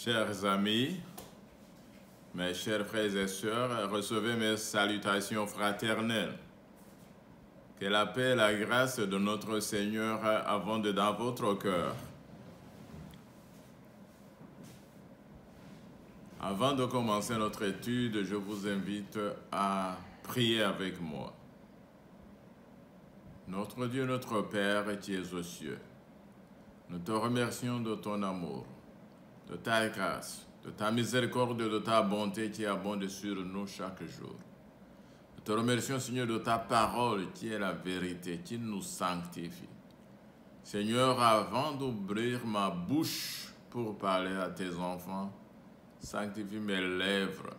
Chers amis, mes chers frères et sœurs, recevez mes salutations fraternelles. Que la paix et la grâce de notre Seigneur abondent dans votre cœur. Avant de commencer notre étude, je vous invite à prier avec moi. Notre Dieu, notre Père qui es aux cieux, nous te remercions de ton amour, de ta grâce, de ta miséricorde et de ta bonté qui abonde sur nous chaque jour. Nous te remercions, Seigneur, de ta parole qui est la vérité, qui nous sanctifie. Seigneur, avant d'ouvrir ma bouche pour parler à tes enfants, sanctifie mes lèvres,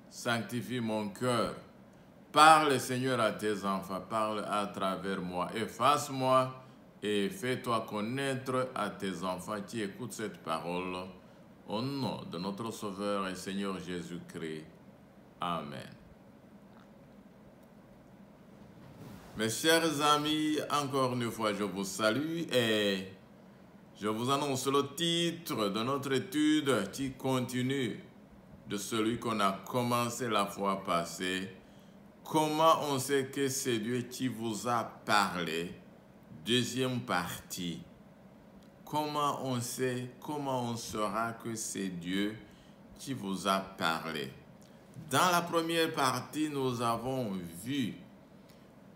sanctifie mon cœur. Parle, Seigneur, à tes enfants, parle à travers moi. Efface-moi et fais-toi connaître à tes enfants qui écoutent cette parole. Au nom de notre Sauveur et Seigneur Jésus-Christ. Amen. Mes chers amis, encore une fois, je vous salue et je vous annonce le titre de notre étude qui continue de celui qu'on a commencé la fois passée. Comment on sait que c'est Dieu qui vous a parlé? Deuxième partie. Comment on sait, comment on saura que c'est Dieu qui vous a parlé? Dans la première partie, nous avons vu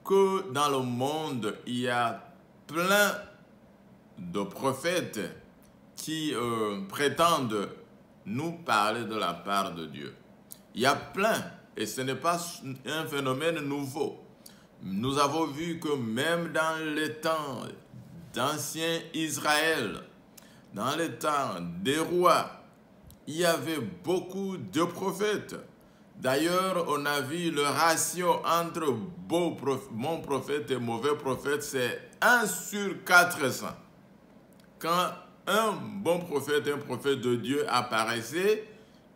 que dans le monde, il y a plein de prophètes qui prétendent nous parler de la part de Dieu. Il y a plein, et ce n'est pas un phénomène nouveau. Nous avons vu que même dans les temps d'ancien Israël, dans les temps des rois, il y avait beaucoup de prophètes. D'ailleurs, on a vu le ratio entre bon prophète et mauvais prophète, c'est 1 sur 400. Quand un bon prophète, un prophète de Dieu apparaissait,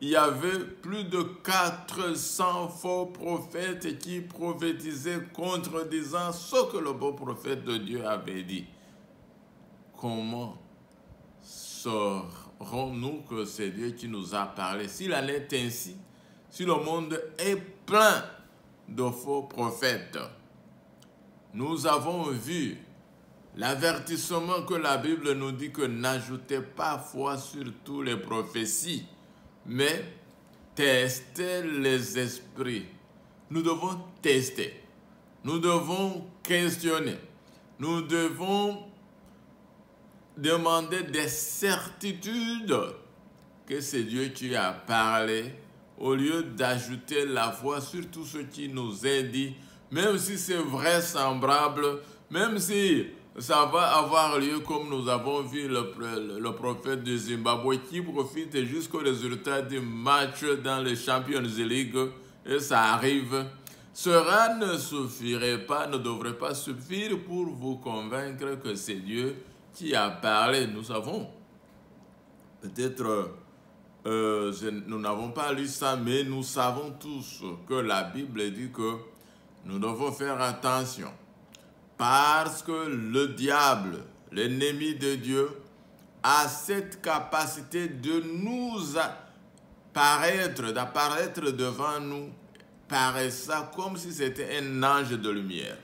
il y avait plus de 400 faux prophètes qui prophétisaient contredisant ce que le bon prophète de Dieu avait dit. Comment saurons-nous que c'est Dieu qui nous a parlé? S'il en est ainsi, si le monde est plein de faux prophètes, nous avons vu l'avertissement que la Bible nous dit que n'ajoutez pas foi sur toutes les prophéties, mais testez les esprits. Nous devons tester, nous devons questionner, nous devons demander des certitudes que c'est Dieu qui a parlé, au lieu d'ajouter la foi sur tout ce qui nous est dit, même si c'est vraisemblable, même si ça va avoir lieu comme nous avons vu le prophète de Zimbabwe qui profite jusqu'au résultat du match dans les Champions League, et ça arrive. Cela ne suffirait pas, ne devrait pas suffire pour vous convaincre que c'est Dieu qui a parlé. Nous savons, peut-être nous n'avons pas lu ça, mais nous savons tous que la Bible dit que nous devons faire attention. Parce que le diable, l'ennemi de Dieu, a cette capacité de nous d'apparaître devant nous, paraissant comme si c'était un ange de lumière.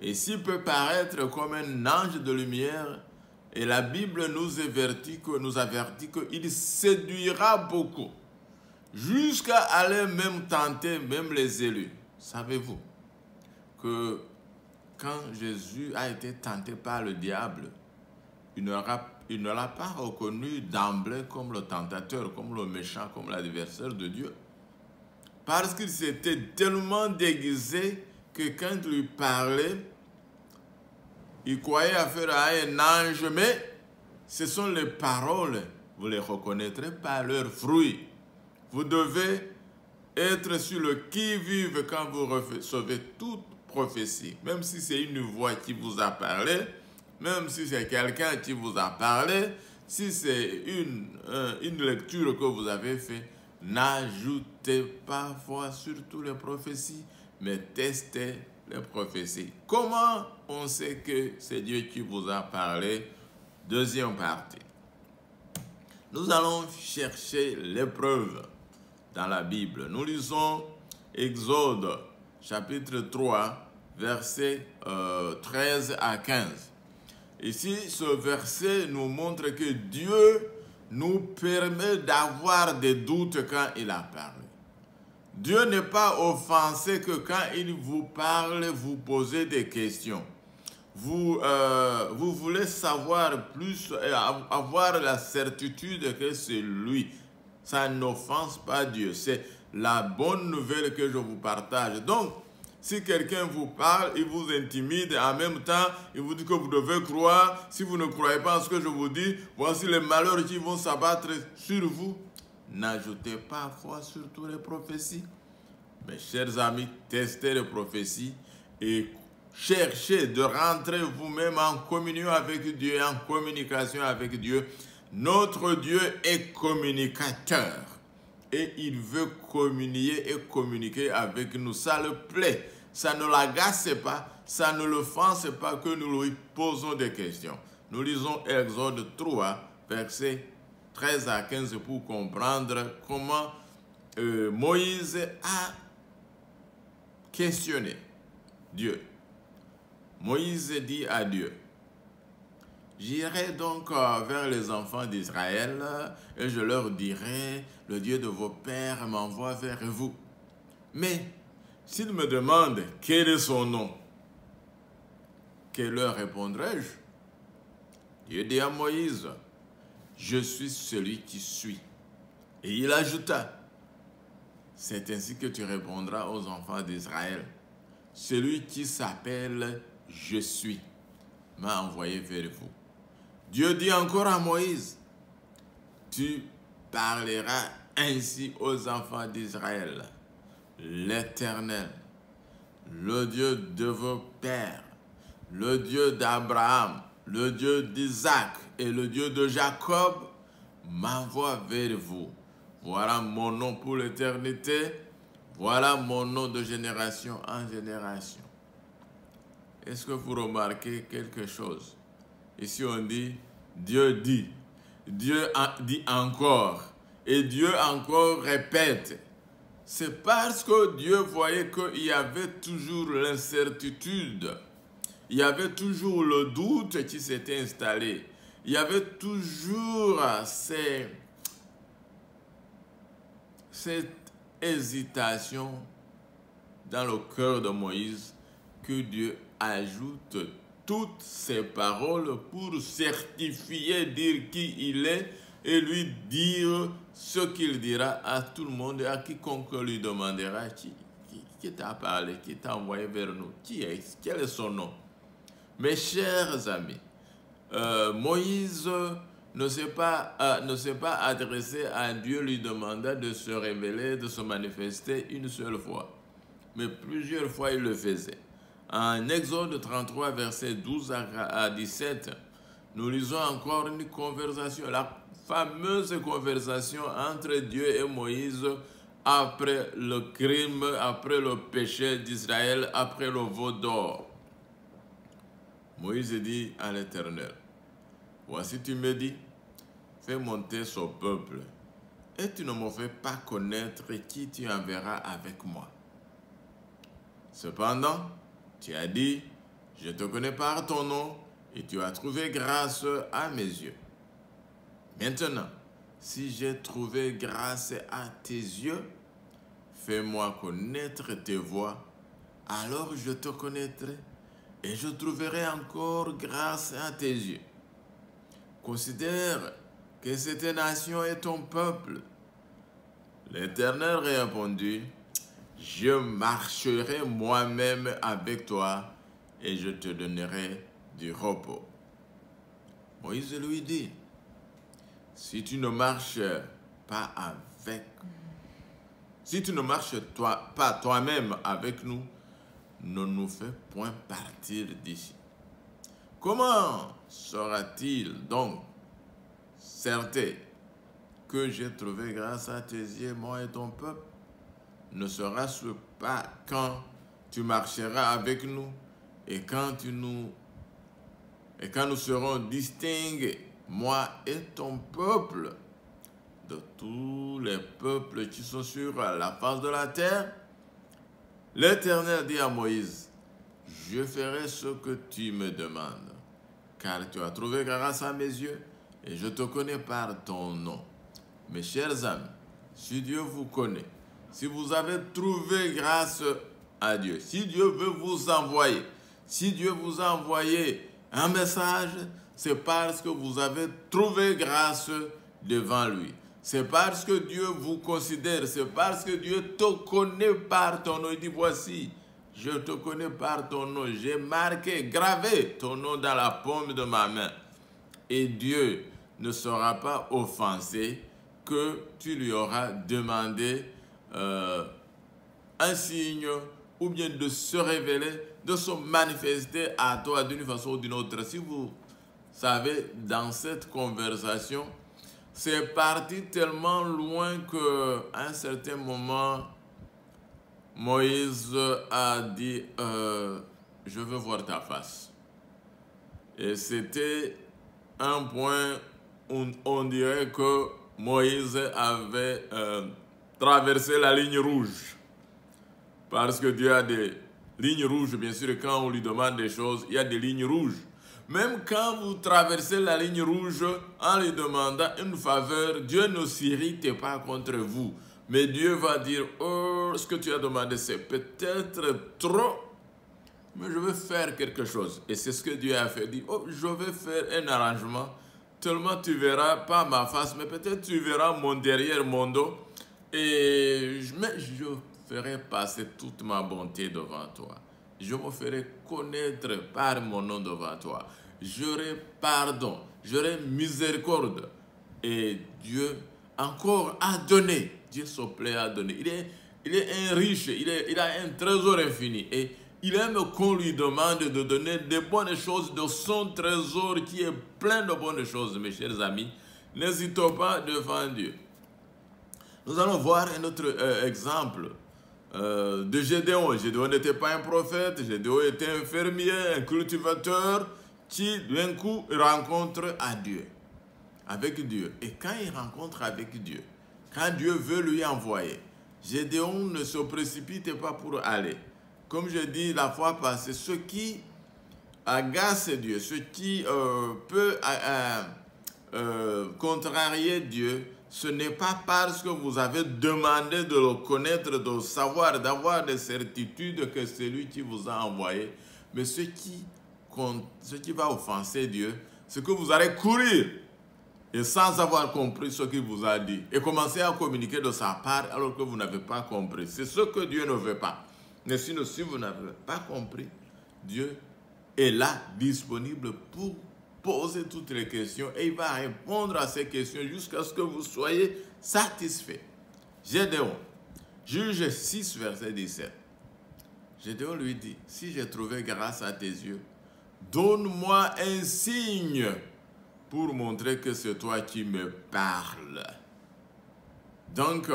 Et s'il peut paraître comme un ange de lumière, et la Bible nous avertit qu'il séduira beaucoup, jusqu'à aller même tenter même les élus. Savez-vous que quand Jésus a été tenté par le diable, il ne l'a pas reconnu d'emblée comme le tentateur, comme le méchant, comme l'adversaire de Dieu. Parce qu'il s'était tellement déguisé que quand il lui parlait, il croyait affaire à un ange, mais ce sont les paroles. Vous les reconnaîtrez par leurs fruits. Vous devez être sur le qui-vive quand vous recevez toute prophétie. Même si c'est une voix qui vous a parlé, même si c'est quelqu'un qui vous a parlé, si c'est une lecture que vous avez faite, n'ajoutez pas foi sur toutes les prophéties, mais testez les prophéties. Comment on sait que c'est Dieu qui vous a parlé? Deuxième partie. Nous allons chercher l'épreuve dans la Bible. Nous lisons Exode chapitre 3, versets 13 à 15. Ici, ce verset nous montre que Dieu nous permet d'avoir des doutes quand il a parlé. Dieu n'est pas offensé que quand il vous parle, vous posez des questions. Vous voulez savoir plus, avoir la certitude que c'est lui. Ça n'offense pas Dieu. C'est la bonne nouvelle que je vous partage. Donc, si quelqu'un vous parle, il vous intimide, en même temps, il vous dit que vous devez croire. Si vous ne croyez pas en ce que je vous dis, voici les malheurs qui vont s'abattre sur vous. N'ajoutez pas foi sur toutes les prophéties. Mes chers amis, testez les prophéties et cherchez de rentrer vous-même en communion avec Dieu, en communication avec Dieu. Notre Dieu est communicateur et il veut communier et communiquer avec nous. Ça le plaît, ça ne l'agace pas, ça ne le force pas que nous lui posons des questions. Nous lisons Exode 3, versets 13 à 15 pour comprendre comment Moïse a questionné Dieu. Moïse dit à Dieu, j'irai donc vers les enfants d'Israël et je leur dirai, le Dieu de vos pères m'envoie vers vous. Mais s'ils me demandent quel est son nom, que leur répondrai-je? Dieu dit à Moïse, je suis celui qui suis. Et il ajouta, c'est ainsi que tu répondras aux enfants d'Israël. Celui qui s'appelle Je suis m'a envoyé vers vous. Dieu dit encore à Moïse, tu parleras ainsi aux enfants d'Israël. L'Éternel, le Dieu de vos pères, le Dieu d'Abraham, le Dieu d'Isaac et le Dieu de Jacob m'envoie vers vous. Voilà mon nom pour l'éternité. Voilà mon nom de génération en génération. Est-ce que vous remarquez quelque chose? Ici on dit, Dieu dit. Dieu dit encore. Et Dieu encore répète. C'est parce que Dieu voyait qu'il y avait toujours l'incertitude. Il y avait toujours le doute qui s'était installé. Il y avait toujours cette hésitation dans le cœur de Moïse que Dieu ajoute toutes ces paroles pour certifier, dire qui il est et lui dire ce qu'il dira à tout le monde et à quiconque lui demandera qui t'a parlé, qui t'a envoyé vers nous, qui est, quel est son nom. Mes chers amis, Moïse ne s'est pas adressé à Dieu, lui demandant de se révéler, de se manifester une seule fois. Mais plusieurs fois, il le faisait. En Exode 33, versets 12 à 17, nous lisons encore une conversation, la fameuse conversation entre Dieu et Moïse après le crime, après le péché d'Israël, après le veau d'or. Moïse dit à l'Éternel, voici tu me dis, fais monter ce peuple, et tu ne me fais pas connaître qui tu enverras avec moi. Cependant, tu as dit, je te connais par ton nom, et tu as trouvé grâce à mes yeux. Maintenant, si j'ai trouvé grâce à tes yeux, fais-moi connaître tes voies, alors je te connaîtrai, et je trouverai encore grâce à tes yeux. Considère que cette nation est ton peuple. L'Éternel répondit, je marcherai moi-même avec toi et je te donnerai du repos. Moïse lui dit, si tu ne marches pas pas toi-même avec nous, ne nous fais point partir d'ici. Comment sera-t-il donc certain que j'ai trouvé grâce à tes yeux, moi et ton peuple? Ne sera-ce pas quand tu marcheras avec nous et quand nous serons distingués, moi et ton peuple, de tous les peuples qui sont sur la face de la terre. L'Éternel dit à Moïse, je ferai ce que tu me demandes, car tu as trouvé grâce à mes yeux, et je te connais par ton nom. Mes chers amis, si Dieu vous connaît, si vous avez trouvé grâce à Dieu, si Dieu veut vous envoyer, si Dieu vous a envoyé un message, c'est parce que vous avez trouvé grâce devant lui. C'est parce que Dieu vous considère, c'est parce que Dieu te connaît par ton nom. Il dit, voici, je te connais par ton nom. J'ai marqué, gravé ton nom dans la paume de ma main. Et Dieu ne sera pas offensé que tu lui auras demandé un signe ou bien de se révéler, de se manifester à toi d'une façon ou d'une autre. Si vous savez, dans cette conversation, c'est parti tellement loin qu'à un certain moment, Moïse a dit je veux voir ta face. Et c'était un point où on dirait que Moïse avait traversé la ligne rouge. Parce que Dieu a des lignes rouges, bien sûr, quand on lui demande des choses, il y a des lignes rouges. Même quand vous traversez la ligne rouge en lui demandant une faveur, Dieu ne s'irrite pas contre vous. Mais Dieu va dire, oh, ce que tu as demandé, c'est peut-être trop, mais je vais faire quelque chose. Et c'est ce que Dieu a fait. Il dit, oh, je vais faire un arrangement. Tellement tu verras pas ma face, mais peut-être tu verras mon derrière, mon dos. Et je ferai passer toute ma bonté devant toi. Je me ferai connaître par mon nom devant toi. J'aurai pardon, j'aurai miséricorde. Et Dieu encore a donné. Dieu se plaît à donner. Il est un riche, il a un trésor infini. Et il aime qu'on lui demande de donner des bonnes choses de son trésor qui est plein de bonnes choses, mes chers amis. N'hésitons pas devant Dieu. Nous allons voir un autre exemple de Gédéon. Gédéon n'était pas un prophète, Gédéon était un fermier, un cultivateur qui d'un coup rencontre à Dieu, avec Dieu. Et quand il rencontre avec Dieu, quand Dieu veut lui envoyer, Gédéon ne se précipite pas pour aller. Comme je dis la fois passée, ce qui agace Dieu, ce qui peut contrarier Dieu, ce n'est pas parce que vous avez demandé de le connaître, de le savoir, d'avoir des certitudes que c'est lui qui vous a envoyé. Mais ce qui va offenser Dieu, c'est que vous allez courir et sans avoir compris ce qu'il vous a dit et commencer à communiquer de sa part alors que vous n'avez pas compris. C'est ce que Dieu ne veut pas. Mais sinon, si vous n'avez pas compris, Dieu est là, disponible pour poser toutes les questions et il va répondre à ces questions jusqu'à ce que vous soyez satisfait. Gédéon, Juge 6, verset 17. Gédéon lui dit, si j'ai trouvé grâce à tes yeux, donne-moi un signe pour montrer que c'est toi qui me parles. Donc,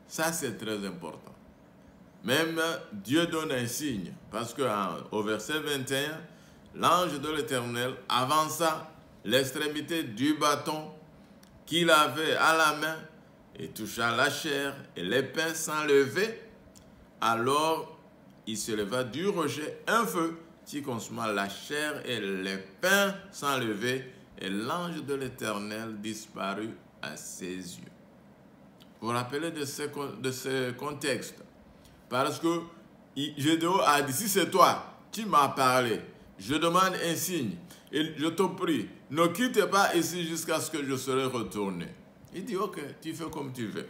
ça c'est très important. Même Dieu donne un signe, parce qu'au verset 21, l'ange de l'Éternel avança l'extrémité du bâton qu'il avait à la main et toucha la chair et l'épée s'enlevait. Alors il se leva du rocher un feu qui consuma la chair et l'épée s'enlevait et l'ange de l'Éternel disparut à ses yeux. Vous vous rappelez de ce contexte? Parce que Gédéon a dit, si c'est toi qui m'as parlé, je demande un signe et je te prie, ne quitte pas ici jusqu'à ce que je serai retourné. Il dit, ok, tu fais comme tu veux.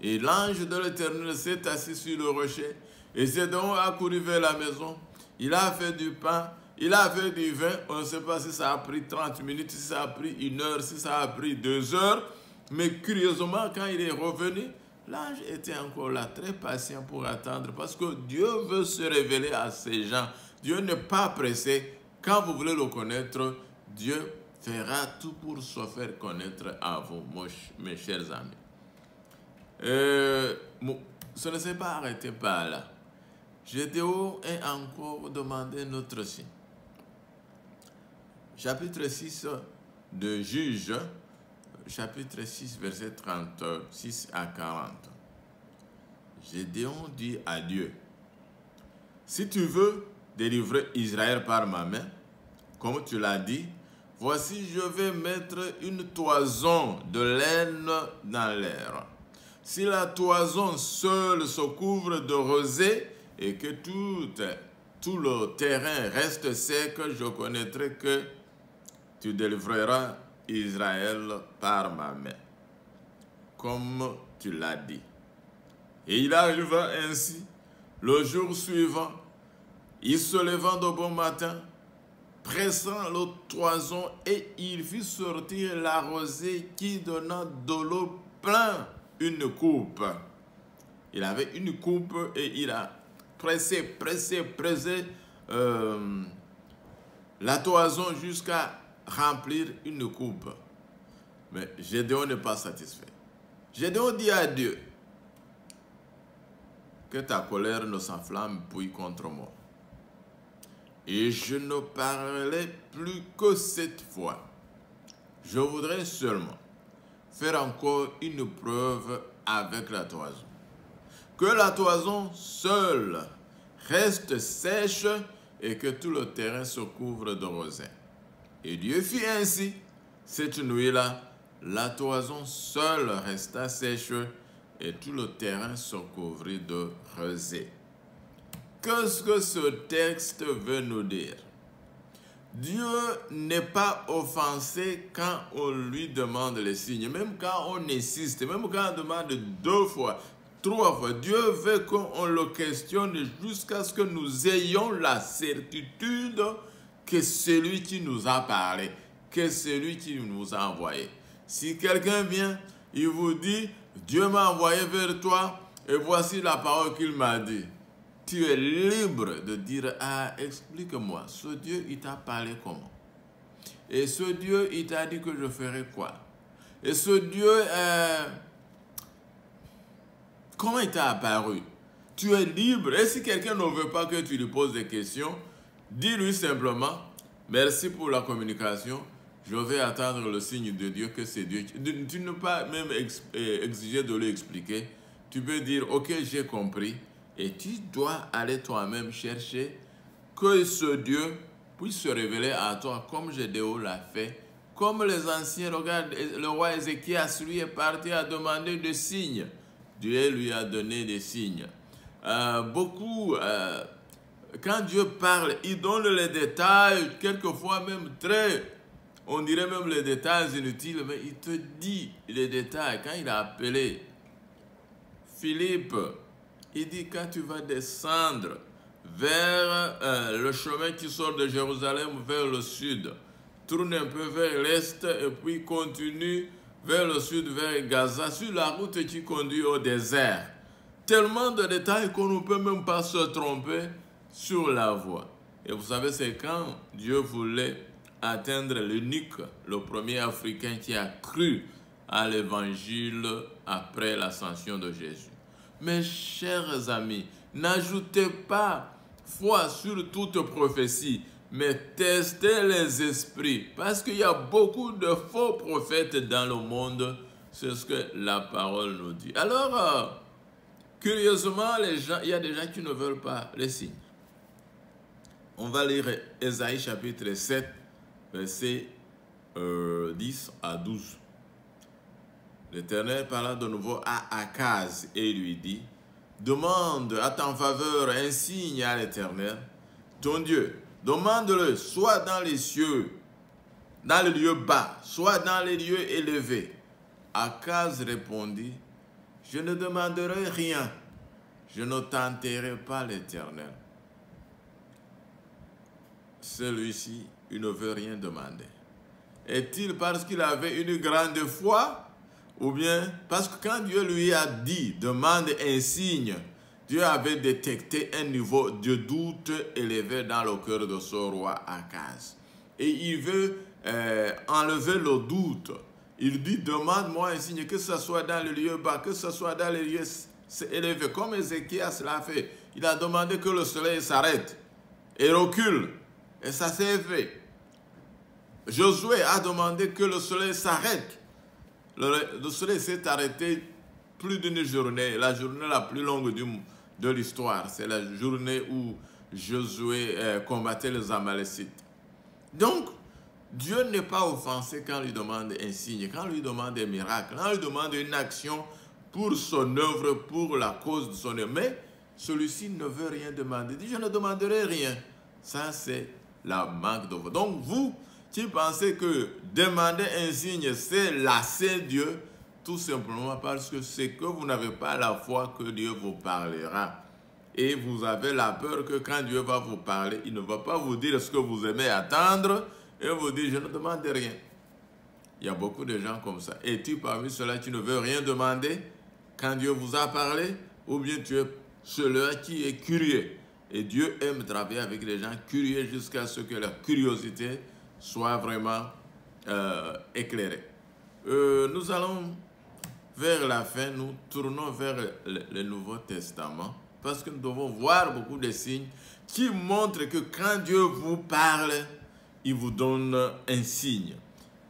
Et l'ange de l'Éternel s'est assis sur le rocher et Gédéon a couru vers la maison. Il a fait du pain, il a fait du vin. On ne sait pas si ça a pris 30 minutes, si ça a pris 1 heure, si ça a pris 2 heures. Mais curieusement, quand il est revenu, l'ange était encore là, très patient pour attendre, parce que Dieu veut se révéler à ces gens. Dieu n'est pas pressé. Quand vous voulez le connaître, Dieu fera tout pour se faire connaître à vous, mes chers amis. Ce ne s'est pas arrêté par là. Gédéon a encore demandé notre signe. Chapitre 6 de Juge, chapitre 6, verset 36 à 40. Gédéon dit à Dieu, « Si tu veux délivrer Israël par ma main, comme tu l'as dit, voici je vais mettre une toison de laine dans l'air. Si la toison seule se couvre de rosée et que tout le terrain reste sec, je connaîtrai que tu délivreras Israël par ma main, comme tu l'as dit. » Et il arriva ainsi, le jour suivant, il se levant de bon matin, pressant la toison, et il fit sortir la rosée qui donna de l'eau plein une coupe. Il avait une coupe et il a pressé la toison jusqu'à remplir une coupe. Mais Gédéon n'est pas satisfait. Gédéon dit à Dieu, que ta colère ne s'enflamme plus contre moi. Et je ne parlerai plus que cette fois. Je voudrais seulement faire encore une preuve avec la toison. Que la toison seule reste sèche et que tout le terrain se couvre de rosée. Et Dieu fit ainsi. Cette nuit-là, la toison seule resta sèche et tout le terrain se couvrit de rosée. Qu'est-ce que ce texte veut nous dire? Dieu n'est pas offensé quand on lui demande les signes, même quand on insiste, même quand on demande 2 fois, 3 fois. Dieu veut qu'on le questionne jusqu'à ce que nous ayons la certitude que c'est lui qui nous a parlé, que c'est lui qui nous a envoyé. Si quelqu'un vient, il vous dit, Dieu m'a envoyé vers toi et voici la parole qu'il m'a dit. Tu es libre de dire, ah, explique-moi, ce Dieu, il t'a parlé comment? Et ce Dieu, il t'a dit que je ferai quoi? Et ce Dieu, comment il t'a apparu? Tu es libre. Et si quelqu'un ne veut pas que tu lui poses des questions, dis-lui simplement, merci pour la communication, je vais attendre le signe de Dieu que c'est Dieu. Tu ne peux pas même exiger de lui expliquer. Tu peux dire, ok, j'ai compris. Et tu dois aller toi-même chercher que ce Dieu puisse se révéler à toi comme Gédéon l'a fait. Comme les anciens, regarde, le roi Ézéchias, lui, est parti à demander des signes. Dieu lui a donné des signes. Quand Dieu parle, il donne les détails, quelquefois même on dirait même les détails inutiles, mais il te dit les détails. Quand il a appelé Philippe, il dit, quand tu vas descendre vers le chemin qui sort de Jérusalem vers le sud, tourne un peu vers l'est et puis continue vers le sud, vers Gaza, sur la route qui conduit au désert. Tellement de détails qu'on ne peut même pas se tromper sur la voie. Et vous savez, c'est quand Dieu voulait atteindre l'unique, le premier Africain qui a cru à l'évangile après l'ascension de Jésus. Mes chers amis, n'ajoutez pas foi sur toute prophétie, mais testez les esprits, parce qu'il y a beaucoup de faux prophètes dans le monde, c'est ce que la parole nous dit. Alors, curieusement, il y a des gens qui ne veulent pas les signes. On va lire Ésaïe chapitre 7, versets 10 à 12. L'Éternel parla de nouveau à Akaz et lui dit, demande à ta faveur un signe à l'Éternel, ton Dieu. Demande-le soit dans les cieux, dans les lieux bas, soit dans les lieux élevés. Akaz répondit, je ne demanderai rien, je ne tenterai pas l'Éternel. Celui-ci, il ne veut rien demander. Est-il parce qu'il avait une grande foi? Ou bien, parce que quand Dieu lui a dit, demande un signe, Dieu avait détecté un niveau de doute élevé dans le cœur de ce roi Akaz. Et il veut enlever le doute. Il dit, demande-moi un signe, que ce soit dans les lieux bas, que ce soit dans les lieux élevés, comme Ézéchias l'a fait. Il a demandé que le soleil s'arrête et recule. Et ça s'est fait. Josué a demandé que le soleil s'arrête. Le soleil s'est arrêté plus d'une journée, la journée la plus longue de l'histoire. C'est la journée où Josué combattait les Amalécites. Donc, Dieu n'est pas offensé quand on lui demande un signe, quand on lui demande un miracle, quand on lui demande une action pour son œuvre, pour la cause de son œuvre. Mais celui-ci ne veut rien demander. Il dit, je ne demanderai rien. Ça, c'est la manque de foi. Donc, vous qui pensez que demander un signe, c'est lasser Dieu, tout simplement parce que c'est que vous n'avez pas la foi que Dieu vous parlera. Et vous avez la peur que quand Dieu va vous parler, il ne va pas vous dire ce que vous aimez attendre et vous dire, je ne demande rien. Il y a beaucoup de gens comme ça. Et tu, parmi ceux-là, tu ne veux rien demander quand Dieu vous a parlé, ou bien tu es celui qui est curieux. Et Dieu aime travailler avec les gens curieux jusqu'à ce que leur curiosité soit vraiment éclairée. Nous allons vers la fin, nous tournons vers le Nouveau Testament parce que nous devons voir beaucoup de signes qui montrent que quand Dieu vous parle, il vous donne un signe.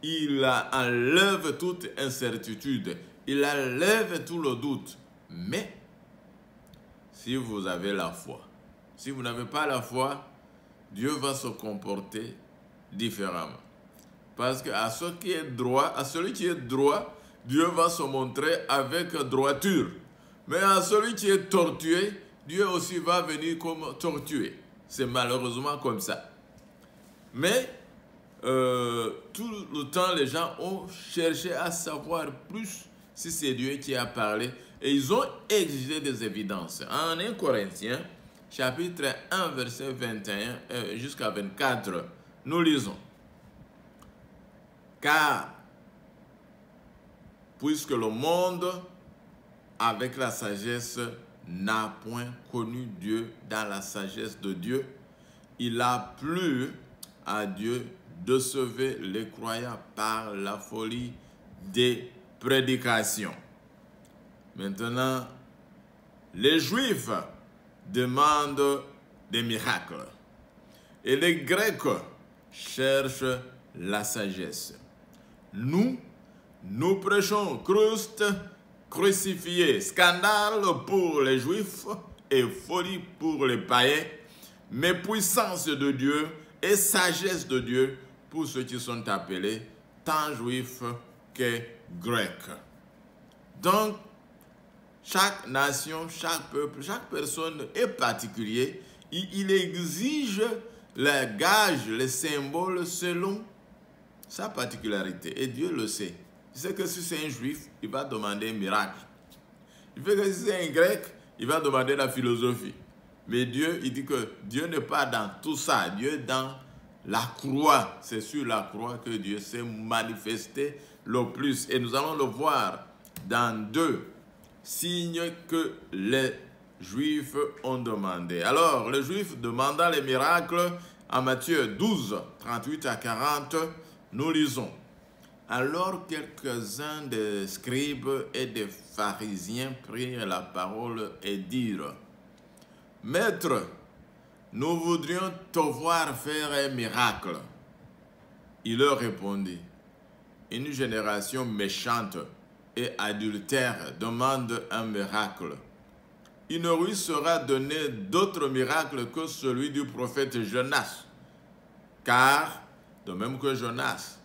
Il enlève toute incertitude, il enlève tout le doute. Mais si vous avez la foi, si vous n'avez pas la foi, Dieu va se comporter différemment. Parce qu'à celui qui est droit, Dieu va se montrer avec droiture. Mais à celui qui est tortué, Dieu aussi va venir comme tortué. C'est malheureusement comme ça. Mais tout le temps, les gens ont cherché à savoir plus si c'est Dieu qui a parlé. Et ils ont exigé des évidences. En 1 Corinthiens, chapitre 1, verset 21 jusqu'à 24, nous lisons. Car, puisque le monde, avec la sagesse, n'a point connu Dieu dans la sagesse de Dieu, il a plu à Dieu de sauver les croyants par la folie des prédications. Maintenant, les Juifs demandent des miracles et les Grecs cherchent la sagesse. Nous prêchons Christ crucifié, scandale pour les Juifs et folie pour les païens, mais puissance de Dieu et sagesse de Dieu pour ceux qui sont appelés tant Juifs que Grecs. Donc, chaque nation, chaque peuple, chaque personne est particulier. Il exige les gages, les symboles selon sa particularité. Et Dieu le sait. Il sait que si c'est un juif, il va demander un miracle. Il fait que si c'est un grec, il va demander la philosophie. Mais Dieu, il dit que Dieu n'est pas dans tout ça. Dieu est dans la croix. C'est sur la croix que Dieu s'est manifesté le plus. Et nous allons le voir dans 2 signes que les Juifs ont demandé. Alors, les Juifs demandant les miracles, en Matthieu 12, 38 à 40, nous lisons. Alors quelques-uns des scribes et des pharisiens prirent la parole et dirent, « Maître, nous voudrions te voir faire un miracle. » Il leur répondit, « Une génération méchante et adultère demande un miracle. Il ne lui sera donné d'autre miracle que celui du prophète Jonas. Car, de même que Jonas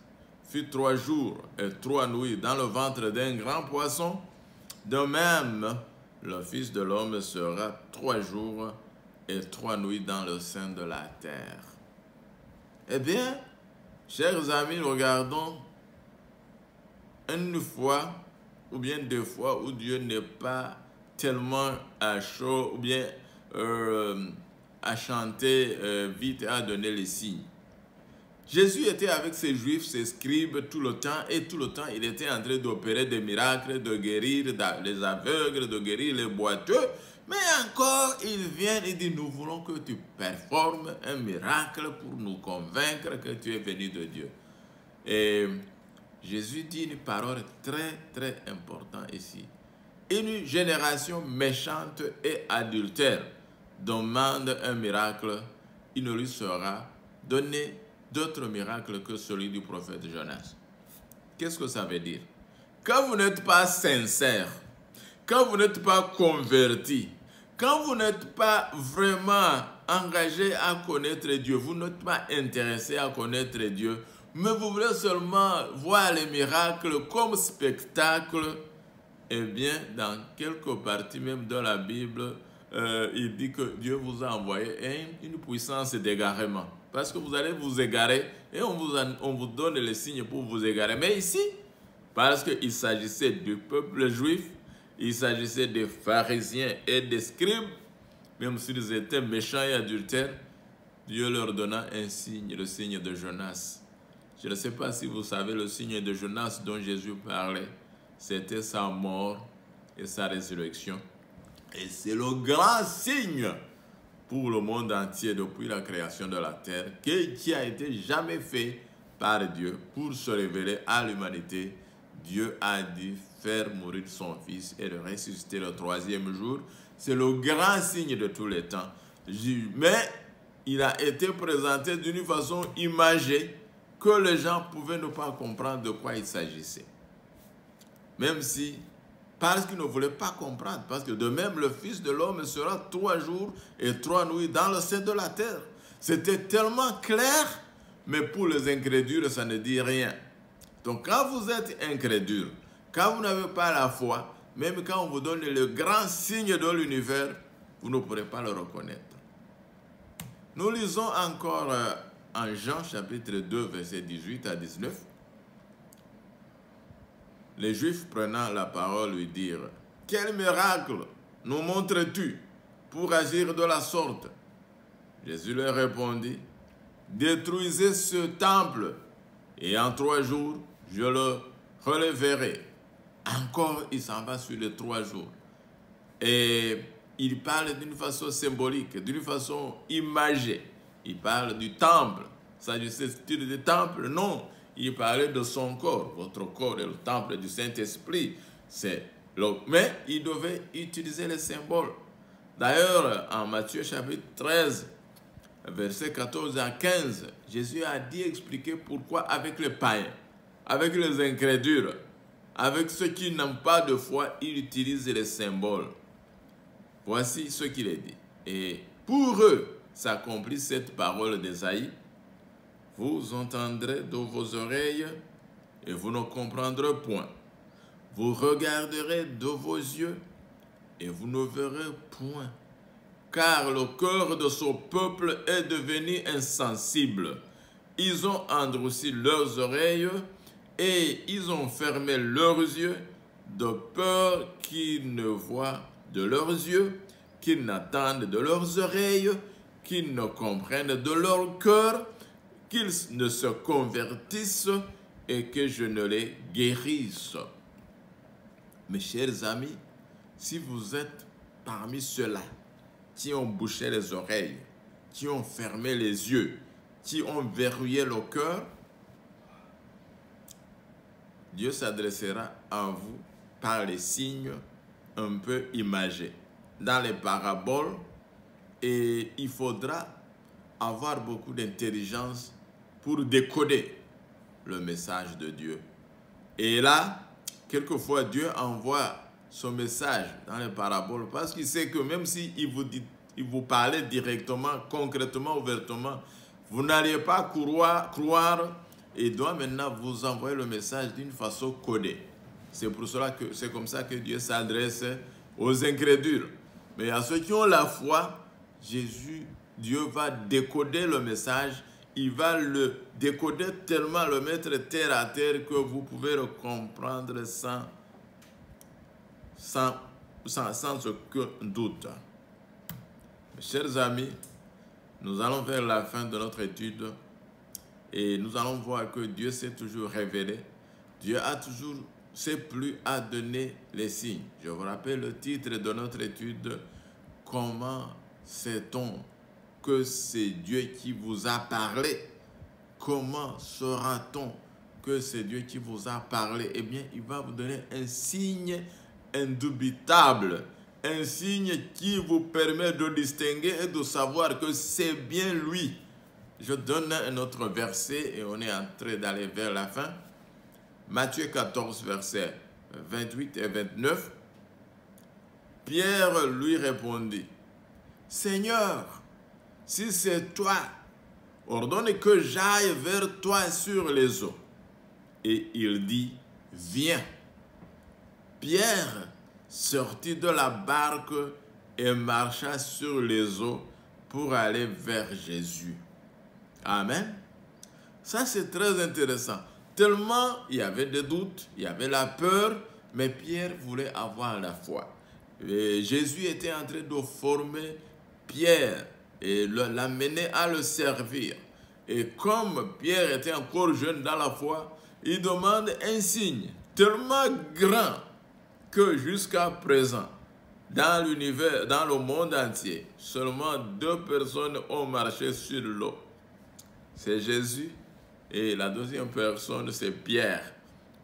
fut 3 jours et 3 nuits dans le ventre d'un grand poisson, de même, le Fils de l'homme sera 3 jours et 3 nuits dans le sein de la terre. » Eh bien, chers amis, regardons une fois ou bien 2 fois où Dieu n'est pas tellement à chaud ou bien à chanter vite et à donner les signes. Jésus était avec ses Juifs, ses scribes tout le temps, et tout le temps il était en train d'opérer des miracles, de guérir les aveugles, de guérir les boiteux. Mais encore, il vient et dit, nous voulons que tu performes un miracle pour nous convaincre que tu es venu de Dieu. Et Jésus dit une parole très importante ici. Une génération méchante et adultère demande un miracle, il ne lui sera donné d'autre miracle que celui du prophète Jonas. Qu'est-ce que ça veut dire? quand vous n'êtes pas sincère, quand vous n'êtes pas converti, quand vous n'êtes pas vraiment engagé à connaître Dieu, vous n'êtes pas intéressé à connaître Dieu, mais vous voulez seulement voir les miracles comme spectacle, eh bien, dans quelques parties même de la Bible, il dit que Dieu vous a envoyé une puissance d'égarement. Parce que vous allez vous égarer et on vous donne les signes pour vous égarer. Mais ici, parce qu'il s'agissait du peuple juif, il s'agissait des pharisiens et des scribes, même s'ils étaient méchants et adultères, Dieu leur donna un signe, le signe de Jonas. Je ne sais pas si vous savez le signe de Jonas dont Jésus parlait. C'était sa mort et sa résurrection. Et c'est le grand signe pour le monde entier depuis la création de la terre qui a été jamais fait par Dieu pour se révéler à l'humanité. Dieu a dit faire mourir son fils et le ressusciter le troisième jour. C'est le grand signe de tous les temps. Mais il a été présenté d'une façon imagée que les gens pouvaient ne pas comprendre de quoi il s'agissait. Même si, parce qu'ils ne voulaient pas comprendre, parce que de même le Fils de l'homme sera 3 jours et 3 nuits dans le sein de la terre. C'était tellement clair, mais pour les incrédules, ça ne dit rien. Donc quand vous êtes incrédule, quand vous n'avez pas la foi, même quand on vous donne le grand signe de l'univers, vous ne pourrez pas le reconnaître. Nous lisons encore en Jean chapitre 2, versets 18 à 19. Les Juifs prenant la parole lui dirent: « Quel miracle nous montres-tu pour agir de la sorte ?» Jésus leur répondit: « Détruisez ce temple, et en 3 jours, je le relèverai. » Encore, il s'en va sur les 3 jours. Et il parle d'une façon symbolique, d'une façon imagée. Il parle du temple. S'agissait-il du temple? Non. Il parlait de son corps. Votre corps est le temple du Saint-Esprit. Mais il devait utiliser les symboles. D'ailleurs, en Matthieu chapitre 13, versets 14 à 15, Jésus a dit expliquer pourquoi avec les païens, avec les incrédules, avec ceux qui n'ont pas de foi, il utilise les symboles. Voici ce qu'il a dit. Et pour eux, s'accomplit cette parole d'Ésaïe: vous entendrez de vos oreilles et vous ne comprendrez point. Vous regarderez de vos yeux et vous ne verrez point. Car le cœur de ce peuple est devenu insensible. Ils ont endurci leurs oreilles et ils ont fermé leurs yeux, de peur qu'ils ne voient de leurs yeux, qu'ils n'entendent de leurs oreilles, qu'ils ne comprennent de leur cœur, qu'ils ne se convertissent et que je ne les guérisse. Mes chers amis, si vous êtes parmi ceux-là qui ont bouché les oreilles, qui ont fermé les yeux, qui ont verrouillé le cœur, Dieu s'adressera à vous par les signes un peu imagés, dans les paraboles, et il faudra avoir beaucoup d'intelligence pour décoder le message de Dieu. Et là, quelquefois, Dieu envoie son message dans les paraboles parce qu'il sait que même s'il vous parlait directement, concrètement, ouvertement, vous n'allez pas croire et doit maintenant vous envoyer le message d'une façon codée. C'est comme ça que Dieu s'adresse aux incrédules. Mais à ceux qui ont la foi, Dieu va décoder le message. Il va le décoder tellement, le mettre terre à terre que vous pouvez le comprendre sans aucun doute. Mes chers amis, nous allons vers la fin de notre étude et nous allons voir que Dieu s'est toujours révélé. Dieu a toujours s'est plu à donner les signes. Je vous rappelle le titre de notre étude: comment sait-on que c'est Dieu qui vous a parlé? Comment saura-t-on que c'est Dieu qui vous a parlé? Eh bien, il va vous donner un signe indubitable, un signe qui vous permet de distinguer et de savoir que c'est bien lui. Je donne un autre verset et on est en train d'aller vers la fin. Matthieu 14, verset 28 et 29, Pierre lui répondit, « Seigneur, si c'est toi, ordonne que j'aille vers toi sur les eaux. » Et il dit, « Viens. » Pierre sortit de la barque et marcha sur les eaux pour aller vers Jésus. Amen. Ça, c'est très intéressant. Tellement il y avait des doutes, il y avait la peur, mais Pierre voulait avoir la foi. Et Jésus était en train de former Pierre et l'amener à le servir. Et comme Pierre était encore jeune dans la foi, il demande un signe tellement grand que jusqu'à présent, dans l'univers, dans le monde entier, seulement 2 personnes ont marché sur l'eau. C'est Jésus et la deuxième personne, c'est Pierre.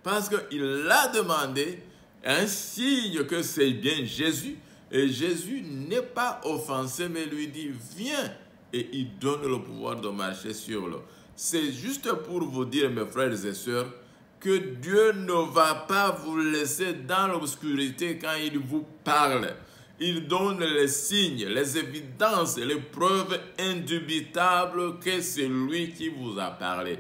Parce qu'il a demandé un signe que c'est bien Jésus. Et Jésus n'est pas offensé, mais lui dit, viens. Et il donne le pouvoir de marcher sur l'eau. C'est juste pour vous dire, mes frères et sœurs, que Dieu ne va pas vous laisser dans l'obscurité quand il vous parle. Il donne les signes, les évidences, les preuves indubitables que c'est lui qui vous a parlé.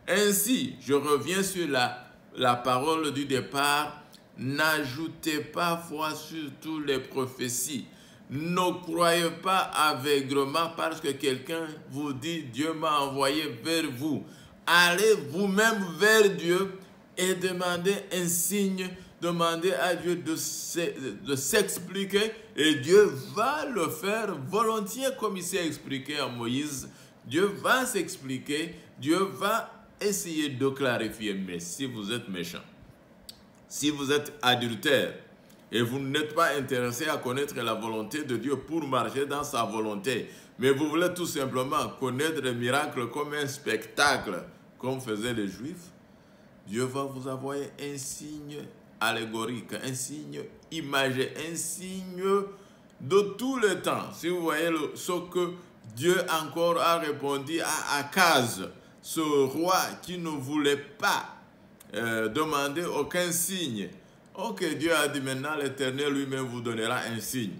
Ainsi, je reviens sur la parole du départ, n'ajoutez pas foi sur toutes les prophéties. Ne croyez pas aveuglément parce que quelqu'un vous dit Dieu m'a envoyé vers vous. Allez vous-même vers Dieu et demandez un signe, demandez à Dieu de s'expliquer et Dieu va le faire volontiers comme il s'est expliqué à Moïse. Dieu va s'expliquer, Dieu va essayer de clarifier. Mais si vous êtes méchant, si vous êtes adultère et vous n'êtes pas intéressé à connaître la volonté de Dieu pour marcher dans sa volonté, mais vous voulez tout simplement connaître les miracles comme un spectacle, comme faisaient les Juifs, Dieu va vous envoyer un signe allégorique, un signe imagé, un signe de tout le temps. Si vous voyez ce que Dieu encore a répondu à Akaz, ce roi qui ne voulait pas demander aucun signe. Ok, Dieu a dit maintenant l'Éternel lui-même vous donnera un signe.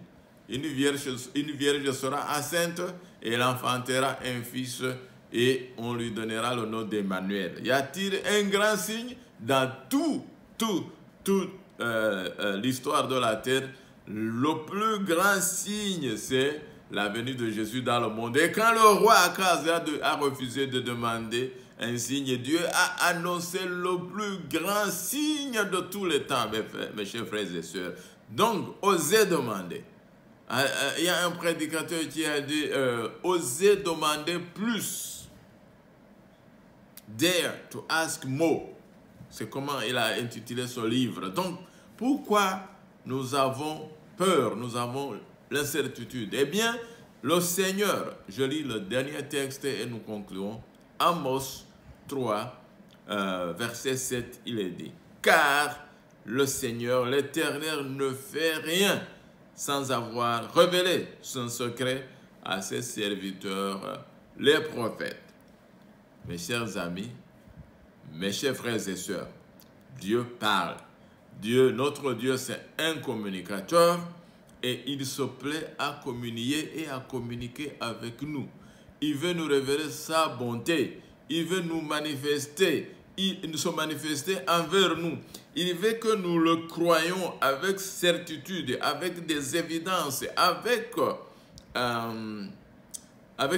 Une vierge sera enceinte et elle enfantera un fils et on lui donnera le nom d'Emmanuel. Y a-t-il un grand signe dans toute l'histoire de la terre? Le plus grand signe, c'est la venue de Jésus dans le monde. Et quand le roi Akaz a refusé de demander un signe, Dieu a annoncé le plus grand signe de tous les temps, mes chers frères et sœurs. Donc, osez demander. Il y a un prédicateur qui a dit, osez demander plus. Dare to ask more. C'est comment il a intitulé ce livre. Donc, pourquoi nous avons peur, nous avons l'incertitude? Eh bien, le Seigneur, je lis le dernier texte et nous concluons. Amos 3, verset 7, il est dit, « Car le Seigneur, l'Éternel, ne fait rien sans avoir révélé son secret à ses serviteurs, les prophètes. » Mes chers amis, mes chers frères et sœurs, Dieu parle. Dieu, notre Dieu, c'est un communicateur et il se plaît à communier et à communiquer avec nous. Il veut nous révéler sa bonté. Il veut nous manifester. Il se manifester envers nous. Il veut que nous le croyions avec certitude, avec des évidences, avec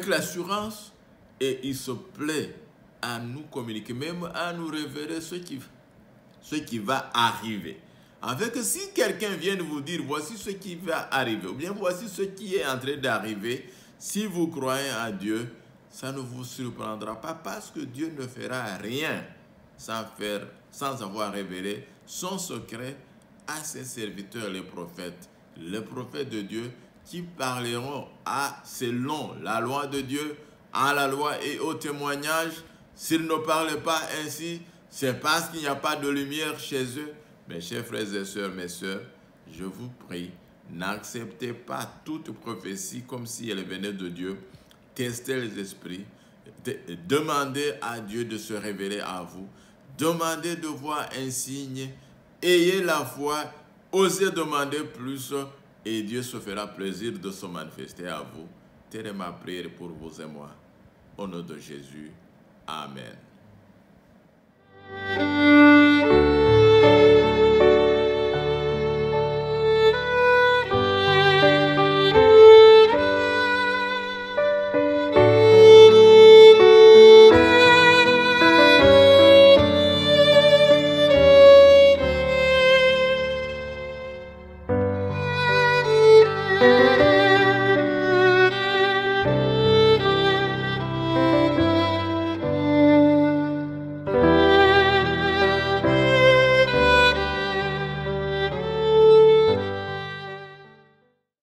l'assurance. Et il se plaît à nous communiquer, même à nous révéler ce qui va arriver. Avec si quelqu'un vient vous dire, voici ce qui va arriver, ou bien voici ce qui est en train d'arriver, si vous croyez à Dieu, ça ne vous surprendra pas parce que Dieu ne fera rien sans avoir révélé son secret à ses serviteurs, les prophètes de Dieu qui parleront selon la loi de Dieu, à la loi et au témoignage. S'ils ne parlent pas ainsi, c'est parce qu'il n'y a pas de lumière chez eux. Mes chers frères et sœurs, mes sœurs, je vous prie, n'acceptez pas toute prophétie comme si elle venait de Dieu. Testez les esprits. Demandez à Dieu de se révéler à vous. Demandez de voir un signe ayez la foi, osez demander plus et Dieu se fera plaisir de se manifester à vous. Telle est ma prière pour vous et moi. Au nom de Jésus. Amen.